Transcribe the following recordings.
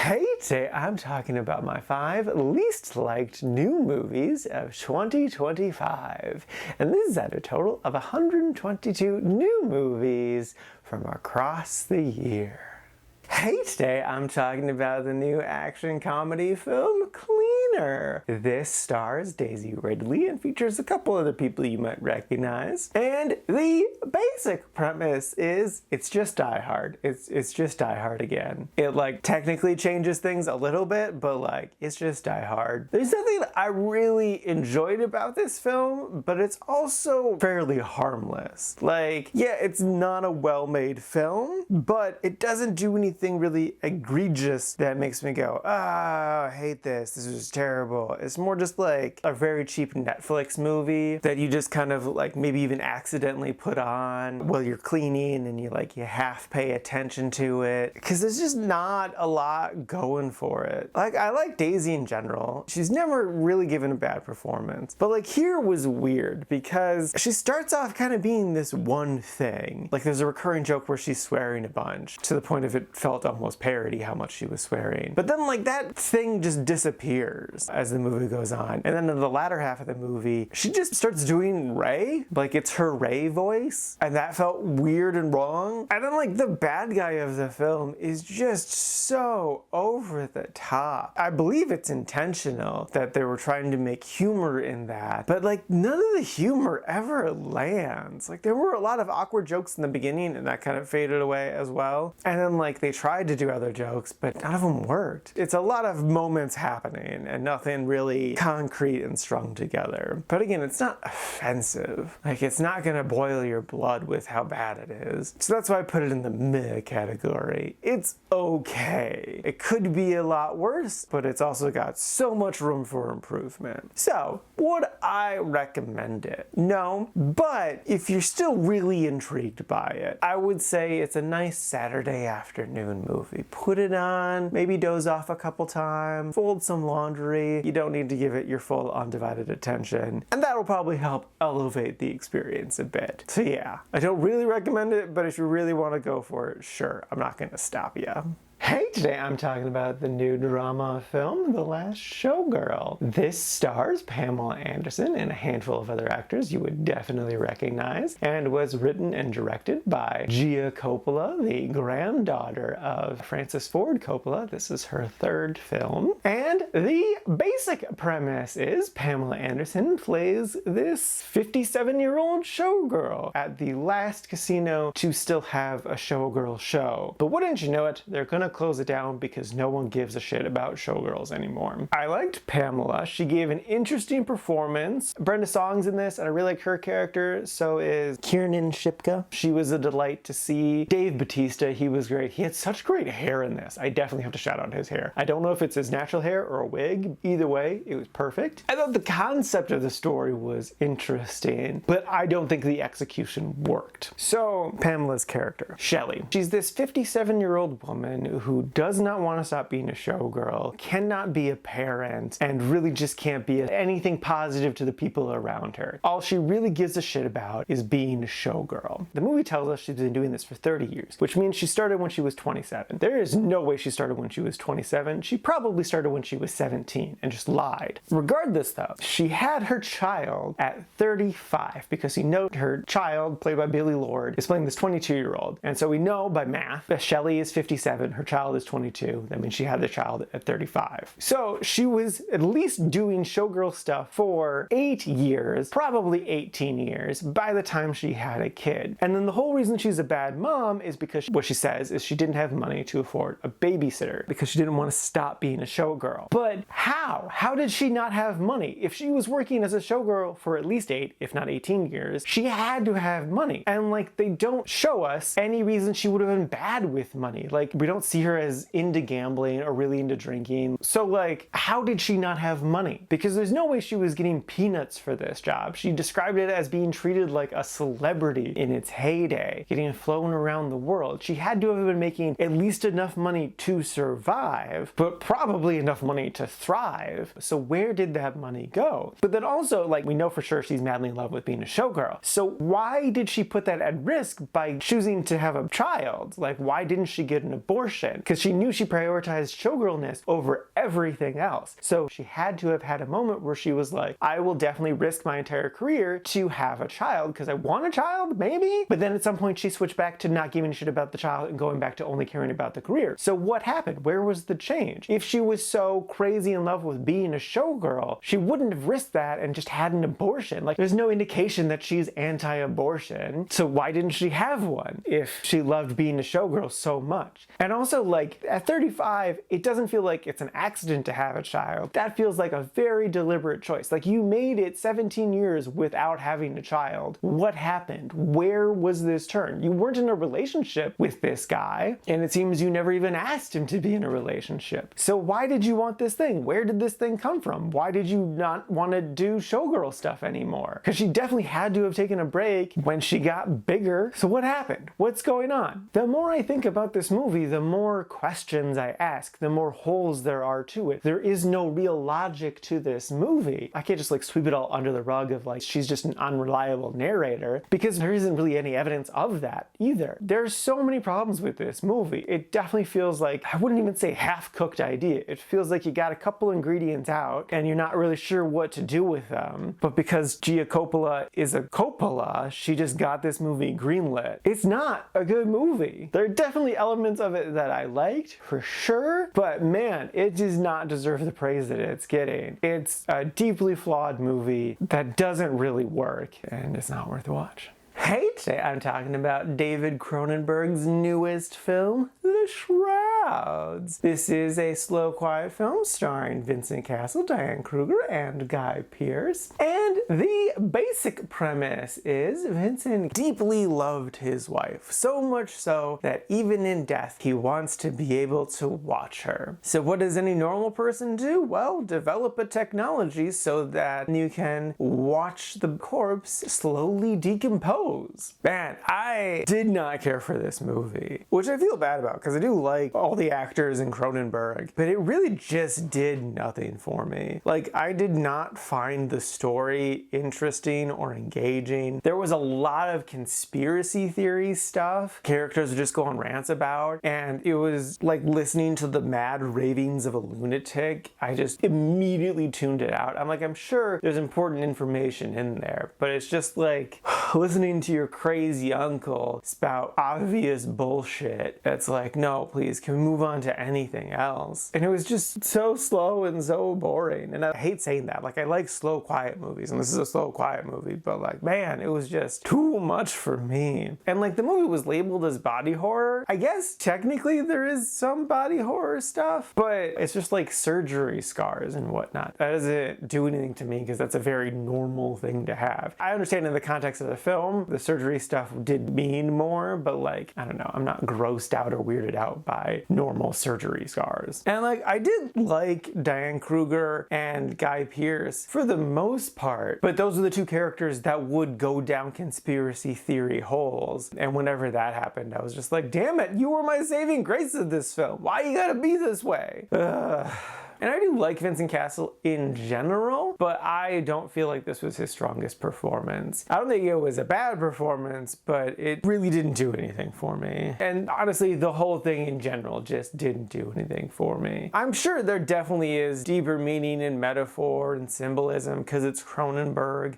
Hey, today I'm talking about my 5 least liked new movies of 2025. And this is at a total of 122 new movies from across the year. Hey, today I'm talking about the new action comedy film Cleaner. This stars Daisy Ridley and features a couple other people you might recognize. And the basic premise is it's just Die Hard. It's just Die Hard again. It technically changes things a little bit, but it's just Die Hard. There's something that I really enjoyed about this film, but it's also fairly harmless. Yeah, it's not a well-made film, but it doesn't do anything really egregious that makes me go, I hate this. This is terrible. It's more just like a very cheap Netflix movie that you just kind of maybe even accidentally put on while you're cleaning and you half pay attention to it because there's just not a lot going for it. I like Daisy in general. She's never really given a bad performance, but here was weird because she starts off kind of being this one thing. There's a recurring joke where she's swearing a bunch to the point of it felt almost parody how much she was swearing. But then that thing just disappears as the movie goes on. And then in the latter half of the movie, she just starts doing Ray. It's her Ray voice. And that felt weird and wrong. And then the bad guy of the film is just so over the top. I believe it's intentional that they were trying to make humor in that. But none of the humor ever lands. There were a lot of awkward jokes in the beginning and that kind of faded away as well. And then they tried to do other jokes, but none of them worked. It's a lot of moments happening and nothing really concrete and strung together. But again, it's not offensive. It's not gonna boil your blood with how bad it is. So that's why I put it in the meh category. It's okay. It could be a lot worse, but it's also got so much room for improvement. So, would I recommend it? No, but if you're still really intrigued by it, I would say it's a nice Saturday afternoon movie. Put it on, maybe doze off a couple times, fold some laundry. You don't need to give it your full undivided attention, and that'll probably help elevate the experience a bit. So yeah, I don't really recommend it, but if you really want to go for it, sure, I'm not gonna stop you. Hey, today I'm talking about the new drama film, The Last Showgirl. This stars Pamela Anderson and a handful of other actors you would definitely recognize, and was written and directed by Gia Coppola, the granddaughter of Francis Ford Coppola. This is her 3rd film. And the basic premise is Pamela Anderson plays this 57-year-old showgirl at the last casino to still have a showgirl show. But wouldn't you know it, they're gonna close it down because no one gives a shit about showgirls anymore. I liked Pamela. She gave an interesting performance. Brenda Song's in this and I really like her character. So is Kiernan Shipka. She was a delight to see. Dave Bautista, he was great. He had such great hair in this. I definitely have to shout out his hair. I don't know if it's his natural hair or a wig. Either way, it was perfect. I thought the concept of the story was interesting, but I don't think the execution worked. So Pamela's character, Shelley. She's this 57-year-old woman who does not want to stop being a showgirl, cannot be a parent, and really just can't be anything positive to the people around her. All she really gives a shit about is being a showgirl. The movie tells us she's been doing this for 30 years, which means she started when she was 27. There is no way she started when she was 27. She probably started when she was 17 and just lied. Regardless though, she had her child at 35 because you know her child, played by Billie Lourd, is playing this 22-year-old. And so we know by math that Shelley is 57, her child is 22. That means she had the child at 35. So she was at least doing showgirl stuff for 8 years, probably 18 years, by the time she had a kid. And then the whole reason she's a bad mom is because what she says is she didn't have money to afford a babysitter because she didn't want to stop being a showgirl. But how? How did she not have money? If she was working as a showgirl for at least 8, if not 18 years, she had to have money. And they don't show us any reason she would have been bad with money. We don't see her as into gambling or really into drinking. So how did she not have money? Because there's no way she was getting peanuts for this job. She described it as being treated like a celebrity in its heyday, getting flown around the world. She had to have been making at least enough money to survive, but probably enough money to thrive. So where did that money go? But then also, we know for sure she's madly in love with being a showgirl. So why did she put that at risk by choosing to have a child? Why didn't she get an abortion? abortion because she knew she prioritized showgirlness over everything else. So she had to have had a moment where she was like, I will definitely risk my entire career to have a child because I want a child, maybe? But then at some point she switched back to not giving a shit about the child and going back to only caring about the career. So what happened? Where was the change? If she was so crazy in love with being a showgirl, she wouldn't have risked that and just had an abortion. Like, there's no indication that she's anti-abortion. So why didn't she have one if she loved being a showgirl so much? And also, like, at 35, it doesn't feel like it's an accident to have a child. That feels like a very deliberate choice. Like, you made it 17 years without having a child. What happened? Where was this turn? You weren't in a relationship with this guy, and it seems you never even asked him to be in a relationship. So why did you want this thing? Where did this thing come from? Why did you not want to do showgirl stuff anymore? Because she definitely had to have taken a break when she got bigger. So what happened? What's going on? The more I think about this movie, the more questions I ask, the more holes there are to it. There is no real logic to this movie. I can't just like sweep it all under the rug of like, she's just an unreliable narrator, because there isn't really any evidence of that either. There's so many problems with this movie. It definitely feels like, I wouldn't even say half-cooked idea. It feels like you got a couple ingredients out and you're not really sure what to do with them. But because Gia Coppola is a Coppola, she just got this movie greenlit. It's not a good movie. There are definitely elements of it that I liked, for sure, but man, it does not deserve the praise that it's getting. It's a deeply flawed movie that doesn't really work, and it's not worth a watch. Hey, today I'm talking about David Cronenberg's newest film, The Shrouds. This is a slow, quiet film starring Vincent Cassel, Diane Kruger, and Guy Pearce. And the basic premise is Vincent deeply loved his wife, so much so that even in death, he wants to be able to watch her. So what does any normal person do? Well, develop a technology so that you can watch the corpse slowly decompose. Man, I did not care for this movie, which I feel bad about because I do like all the actors in Cronenberg, but it really just did nothing for me. Like, I did not find the story interesting or engaging. There was a lot of conspiracy theory stuff characters would just go on rants about, and it was like listening to the mad ravings of a lunatic. I just immediately tuned it out. I'm like, I'm sure there's important information in there, but it's just like listening to your crazy uncle spout obvious bullshit. It's like, no, please, can we move on to anything else? And it was just so slow and so boring. And I hate saying that. Like, I like slow, quiet movies, and this is a slow, quiet movie, but like, man, it was just too much for me. And like, the movie was labeled as body horror. I guess technically there is some body horror stuff, but it's just like surgery scars and whatnot. That doesn't do anything to me because that's a very normal thing to have. I understand in the context of the film, the surgery stuff did mean more, but like, I don't know, I'm not grossed out or weirded out by normal surgery scars. And like, I did like Diane Kruger and Guy Pearce for the most part, but those are the two characters that would go down conspiracy theory holes. And whenever that happened, I was just like, damn it, you were my saving grace of this film. Why you gotta be this way? Ugh. And I do like Vincent Cassel in general, but I don't feel like this was his strongest performance. I don't think it was a bad performance, but it really didn't do anything for me. And honestly, the whole thing in general just didn't do anything for me. I'm sure there definitely is deeper meaning and metaphor and symbolism because it's Cronenberg,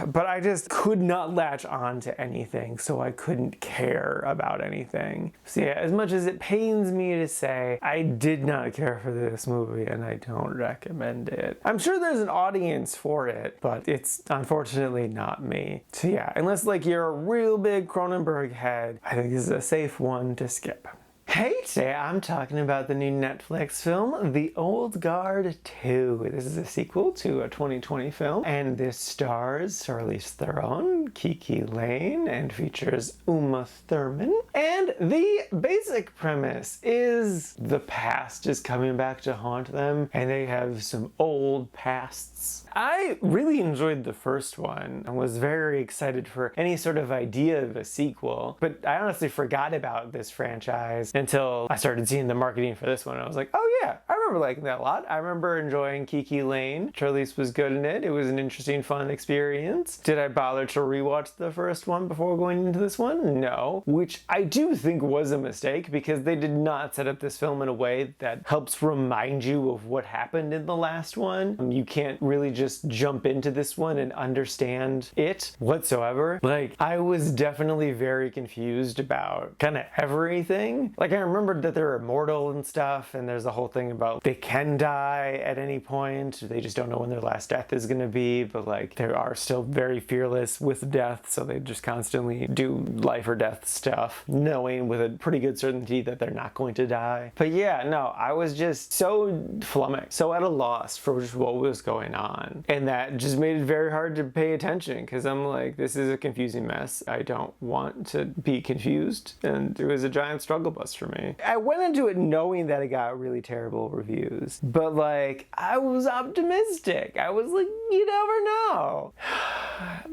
but I just could not latch on to anything, so I couldn't care about anything. So yeah, as much as it pains me to say, I did not care for this movie, and I don't recommend it. I'm sure there's an audience for it, but it's unfortunately not me. So yeah, unless like you're a real big Cronenberg head, I think this is a safe one to skip. Hey, today I'm talking about the new Netflix film, The Old Guard 2. This is a sequel to a 2020 film, and this stars Charlize Theron, Kiki Layne, and features Uma Thurman. And the basic premise is the past is coming back to haunt them, and they have some old pasts. I really enjoyed the first one and was very excited for any sort of idea of a sequel, but I honestly forgot about this franchise until I started seeing the marketing for this one. I was like, oh yeah, I remember liking that a lot. I remember enjoying Kiki Lane. Charlize was good in it. It was an interesting, fun experience. Did I bother to rewatch the first one before going into this one? No, which I do think was a mistake because they did not set up this film in a way that helps remind you of what happened in the last one. You can't really just jump into this one and understand it whatsoever. Like, I was definitely very confused about kind of everything. Like, I remembered that they're immortal and stuff, and there's the whole thing about they can die at any point. They just don't know when their last death is gonna be, but like, they are still very fearless with death, so they just constantly do life or death stuff, knowing with a pretty good certainty that they're not going to die. But yeah, no, I was just so flummoxed, so at a loss for just what was going on. And that just made it very hard to pay attention because I'm like, this is a confusing mess. I don't want to be confused. And it was a giant struggle bus for me. I went into it knowing that it got really terrible reviews, but like, I was optimistic. I was like, you never know.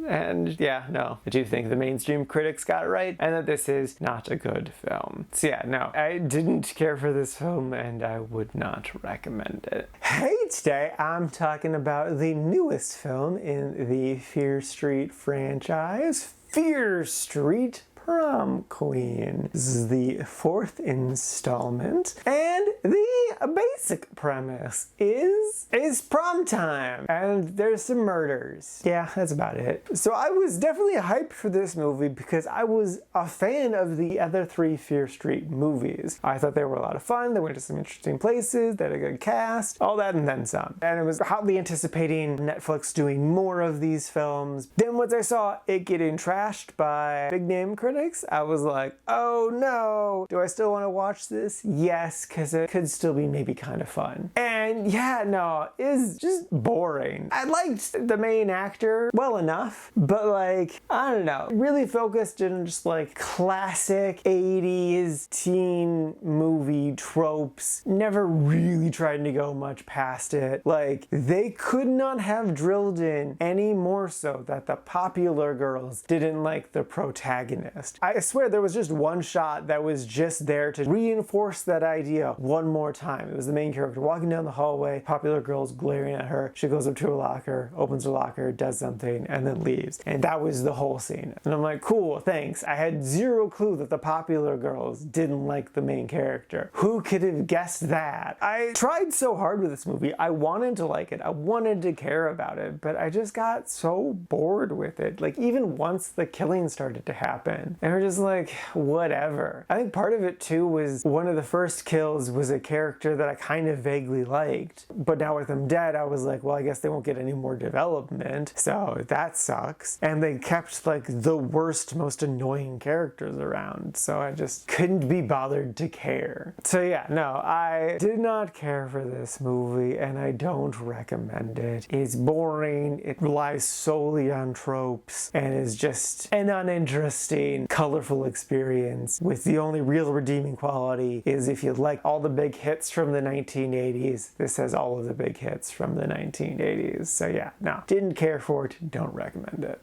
And yeah, no, I do think the mainstream critics got it right and that this is not a good film. So yeah, no, I didn't care for this film and I would not recommend it. Hey, today I'm talking about the newest film in the Fear Street franchise, Fear Street Prom Queen. This is the 4th installment, and the basic premise is prom time, and there's some murders. Yeah, that's about it. So I was definitely hyped for this movie because I was a fan of the other 3 Fear Street movies. I thought they were a lot of fun, they went to some interesting places, they had a good cast, all that and then some. And I was hotly anticipating Netflix doing more of these films. Then once I saw it getting trashed by big name critics, I was like, oh no, do I still want to watch this? Yes, because it could still be maybe kind of fun. And yeah, no, it's just boring. I liked the main actor well enough, but like, I don't know, really focused in just like classic 80s teen movie tropes, never really tried to go much past it. Like, they could not have drilled in any more so that the popular girls didn't like the protagonist. I swear there was just one shot that was just there to reinforce that idea one more time. It was the main character walking down the hallway, popular girls glaring at her. She goes up to her locker, opens her locker, does something, and then leaves. And that was the whole scene. And I'm like, cool, thanks. I had zero clue that the popular girls didn't like the main character. Who could have guessed that? I tried so hard with this movie. I wanted to like it. I wanted to care about it, but I just got so bored with it. Like, even once the killing started to happen, and we're just like, whatever. I think part of it too was one of the first kills was a character that I kind of vaguely liked. But now with them dead, I was like, well, I guess they won't get any more development. So that sucks. And they kept like the worst, most annoying characters around. So I just couldn't be bothered to care. So yeah, no, I did not care for this movie and I don't recommend it. It's boring. It relies solely on tropes and is just an uninteresting, colorful experience with the only real redeeming quality is if you like all the big hits from the 1980s, this has all of the big hits from the 1980s. So yeah, no, didn't care for it, don't recommend it.